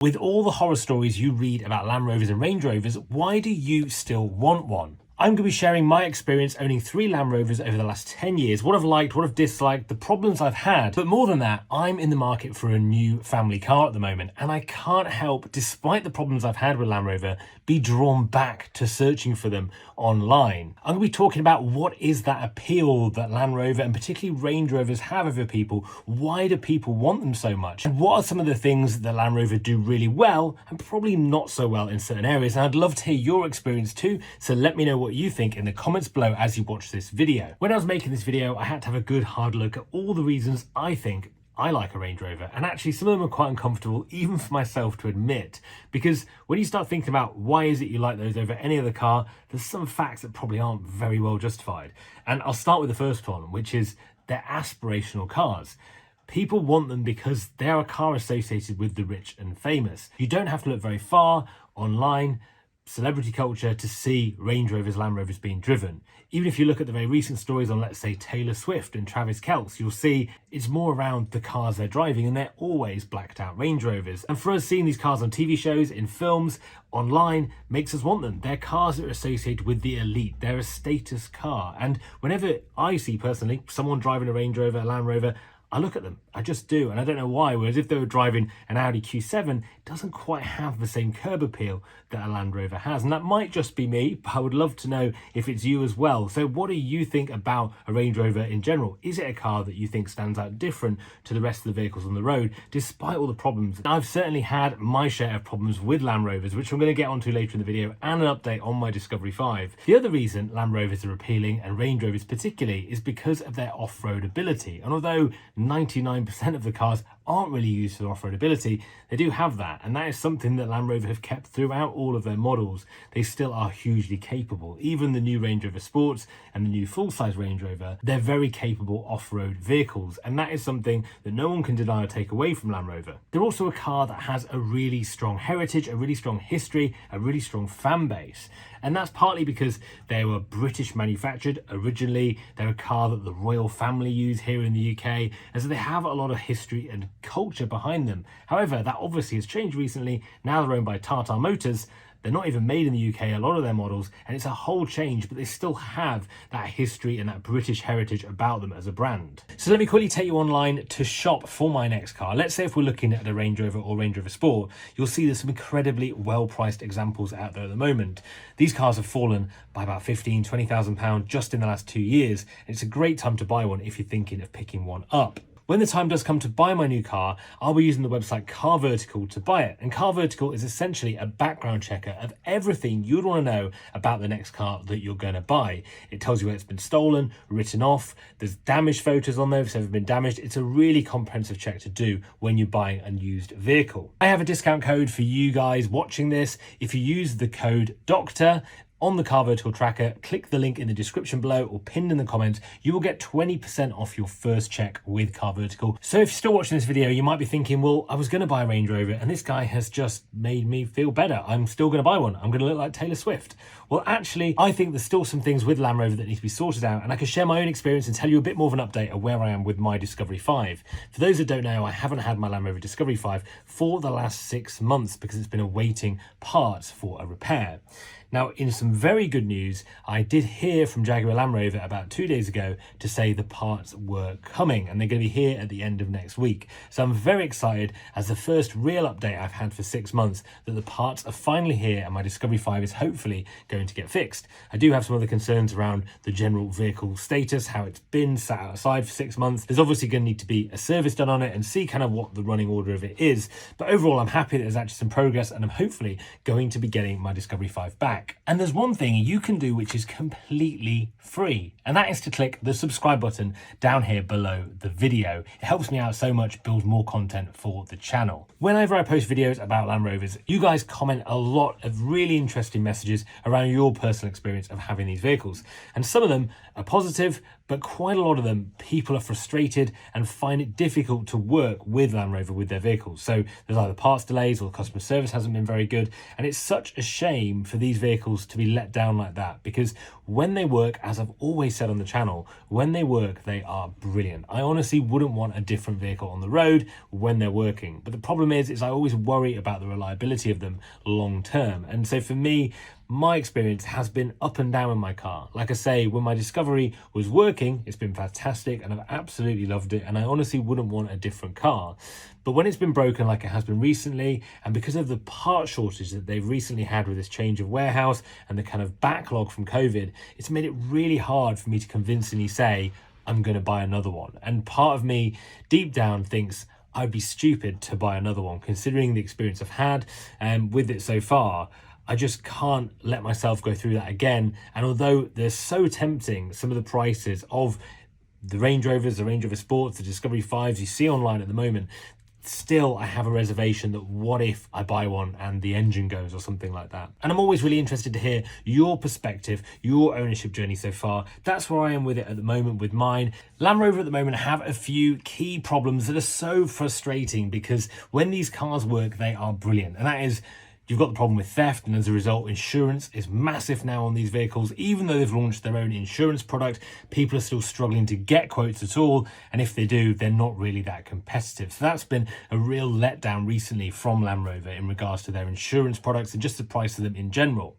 With all the horror stories you read about Land Rovers and Range Rovers, why do you still want one? I'm going to be sharing my experience owning 3 Land Rovers over the last 10 years, what I've liked, what I've disliked, the problems I've had. But more than that, I'm in the market for a new family car at the moment, and I can't help, despite the problems I've had with Land Rover, be drawn back to searching for them online. I'm going to be talking about what is that appeal that Land Rover and particularly Range Rovers have over people. Why do people want them so much? And what are some of the things that Land Rover do really well and probably not so well in certain areas? And I'd love to hear your experience too, so let me know what you think in the comments below as you watch this video. When I was making this video, I had to have a good hard look at all the reasons I think I like a Range Rover, and actually some of them are quite uncomfortable even for myself to admit, because when you start thinking about why is it you like those over any other car, there's some facts that probably aren't very well justified. And I'll start with the first one, which is they're aspirational cars. People want them because they're a car associated with the rich and famous. You don't have to look very far online, celebrity culture, to see Range Rovers, Land Rovers being driven. Even if you look at the very recent stories on, let's say, Taylor Swift and Travis Kelce, you'll see it's more around the cars they're driving, and they're always blacked out Range Rovers. And for us, seeing these cars on TV shows, in films, online, makes us want them. They're cars that are associated with the elite. They're a status car. And whenever I see, personally, someone driving a Range Rover, a Land Rover, I look at them, I just do, and I don't know why. Whereas if they were driving an Audi Q7, it doesn't quite have the same curb appeal that a Land Rover has. And that might just be me, but I would love to know if it's you as well. So what do you think about a Range Rover in general? Is it a car that you think stands out different to the rest of the vehicles on the road, despite all the problems? I've certainly had my share of problems with Land Rovers, which I'm going to get onto later in the video, and an update on my Discovery 5. The other reason Land Rovers are appealing, and Range Rovers particularly, is because of their off-road ability. And although 99% of the cars aren't really used for off-road ability, they do have that, and that is something that Land Rover have kept throughout all of their models. They still are hugely capable. Even the new Range Rover Sports and the new full-size Range Rover, they're very capable off-road vehicles, and that is something that no one can deny or take away from Land Rover. They're also a car that has a really strong heritage, a really strong history, a really strong fan base. And that's partly because they were British manufactured originally. They're a car that the royal family use here in the UK, and so they have a lot of history and culture behind them. However, that obviously has changed recently. Now they're owned by Tata Motors. They're not even made in the UK, a lot of their models, and it's a whole change, but they still have that history and that British heritage about them as a brand. So let me quickly take you online to shop for my next car. Let's say if we're looking at a Range Rover or Range Rover Sport, you'll see there's some incredibly well-priced examples out there at the moment. These cars have fallen by about £15,000, £20,000 just in the last 2 years, and it's a great time to buy one if you're thinking of picking one up. When the time does come to buy my new car, I'll be using the website Car Vertical to buy it. And Car Vertical is essentially a background checker of everything you'd want to know about the next car that you're going to buy. It tells you where it's been stolen, written off, there's damaged photos on there if it's ever been damaged. It's a really comprehensive check to do when you're buying a used vehicle. I have a discount code for you guys watching this. If you use the code DOCTOR, on the Car Vertical tracker, click the link in the description below or pinned in the comments, you will get 20% off your first check with Car Vertical. So if you're still watching this video, you might be thinking, well, I was going to buy a Range Rover and this guy has just made me feel better. I'm still going to buy one. I'm going to look like Taylor Swift. Well, actually, I think there's still some things with Land Rover that need to be sorted out, and I can share my own experience and tell you a bit more of an update of where I am with my Discovery 5. For those that don't know, I haven't had my Land Rover Discovery 5 for the last 6 months because it's been awaiting parts for a repair. Now, in some very good news, I did hear from Jaguar Land Rover about 2 days ago to say the parts were coming and they're going to be here at the end of next week. So I'm very excited, as the first real update I've had for 6 months, that the parts are finally here and my Discovery 5 is hopefully going to get fixed. I do have some other concerns around the general vehicle status, how it's been sat outside for 6 months. There's obviously going to need to be a service done on it and see kind of what the running order of it is. But overall, I'm happy that there's actually some progress, and I'm hopefully going to be getting my Discovery 5 back. And there's one thing you can do which is completely free, and that is to click the subscribe button down here below the video. It helps me out so much, builds more content for the channel. Whenever I post videos about Land Rovers, you guys comment a lot of really interesting messages around your personal experience of having these vehicles, and some of them are positive, but quite a lot of them, people are frustrated and find it difficult to work with Land Rover with their vehicles. So there's either parts delays or customer service hasn't been very good, and it's such a shame for these vehicles to be let down like that, because when they work, as I've always said on the channel, when they work, they are brilliant. I honestly wouldn't want a different vehicle on the road when they're working. But the problem is I always worry about the reliability of them long term. And so for me, my experience has been up and down with my car. Like I say, when my Discovery was working, it's been fantastic and I've absolutely loved it. And I honestly wouldn't want a different car. But when it's been broken like it has been recently, and because of the part shortage that they've recently had with this change of warehouse and the kind of backlog from COVID, it's made it really hard for me to convincingly say, I'm going to buy another one. And part of me deep down thinks I'd be stupid to buy another one, considering the experience I've had with it so far. I just can't let myself go through that again. And although they're so tempting, some of the prices of the Range Rovers, the Range Rover Sports, the Discovery 5s you see online at the moment, still I have a reservation that what if I buy one and the engine goes or something like that. And I'm always really interested to hear your perspective, your ownership journey so far. That's where I am with it at the moment with mine. Land Rover at the moment have a few key problems that are so frustrating, because when these cars work, they are brilliant. And that is, you've got the problem with theft, and as a result, insurance is massive now on these vehicles. Even though they've launched their own insurance product, people are still struggling to get quotes at all. And if they do, they're not really that competitive. So that's been a real letdown recently from Land Rover in regards to their insurance products and just the price of them in general.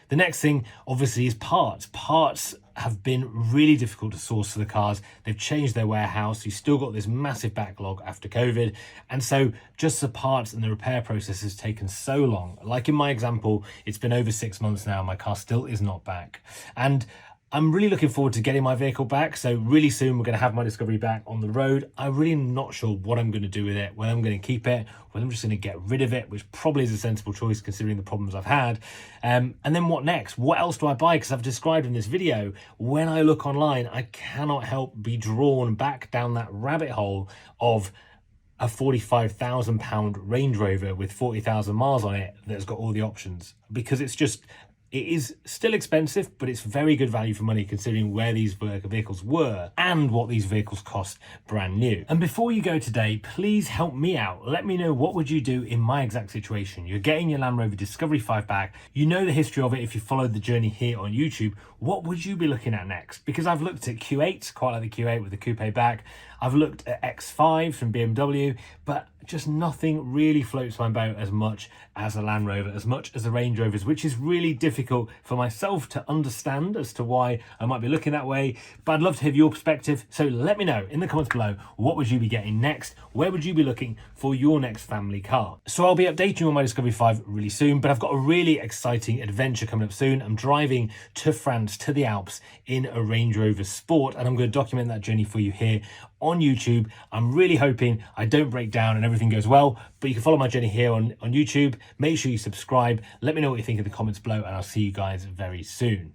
The next thing, obviously, is parts. Parts have been really difficult to source for the cars. They've changed their warehouse. You've still got this massive backlog after COVID. And so just the parts and the repair process has taken so long. Like in my example, it's been over 6 months now. My car still is not back. And I'm really looking forward to getting my vehicle back. So really soon we're going to have my Discovery back on the road. I'm really not sure what I'm going to do with it, whether I'm going to keep it, whether I'm just going to get rid of it, which probably is a sensible choice considering the problems I've had. And then what next? What else do I buy? Because I've described in this video, when I look online, I cannot help be drawn back down that rabbit hole of a £45,000 Range Rover with 40,000 miles on it that's got all the options, because it's just, it is still expensive, but it's very good value for money considering where these vehicles were and what these vehicles cost brand new. And before you go today, please help me out. Let me know, what would you do in my exact situation? You're getting your Land Rover Discovery 5 back. You know the history of it if you followed the journey here on YouTube. What would you be looking at next? Because I've looked at Q8s, quite like the Q8 with the coupe back. I've looked at X5 from BMW, but just nothing really floats my boat as much as a Land Rover, as much as the Range Rovers, which is really difficult for myself to understand as to why I might be looking that way. But I'd love to hear your perspective. So let me know in the comments below, what would you be getting next? Where would you be looking for your next family car? So I'll be updating you on my Discovery 5 really soon, but I've got a really exciting adventure coming up soon. I'm driving to France, to the Alps in a Range Rover Sport, and I'm going to document that journey for you here on YouTube. I'm really hoping I don't break down and everything goes well, but you can follow my journey here on YouTube. Make sure you subscribe. Let me know what you think in the comments below, and I'll see you guys very soon.